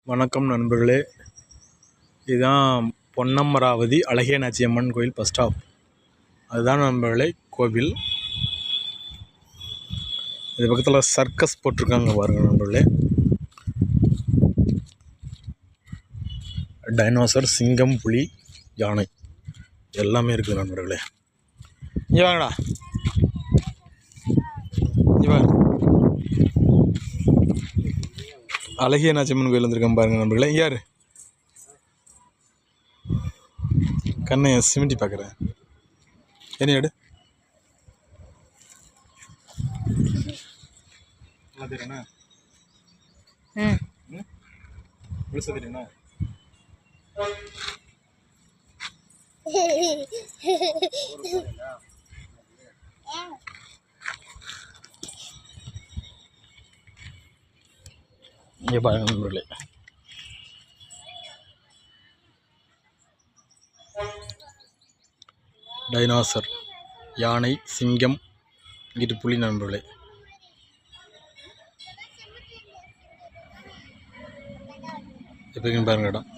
வணக்கம் நண்பர்களே, இதுதான் பொன்னமராவதி அழகிய நாச்சியம்மன் கோயில் பஸ் ஸ்டாப். அதுதான் நண்பர்களே கோவில். இது பக்கத்தில் சர்க்கஸ் போட்டிருக்காங்க பாருங்கள் நண்பர்களே. டைனோசர், சிங்கம், புலி, யானை எல்லாமே இருக்குது நண்பர்களே. இங்கே வாங்கடா, இங்கே வாங்க. அழகிய நாச்சியம்மன் கோயில் வந்திருக்கேன் பாருங்கள் நண்பர்களே. யார் கண்ணை சிமிட்டி பார்க்குறேன். என்ன எடு தெரியுண்ணா? முழுசா தெரியுண்ணா? இங்கே பாருங்க நண்பர்களே, டைனோசர், யானை, சிங்கம், இங்கிட்டு புலி நண்பர்களே. எப்படின்னு பாருங்க இடம்.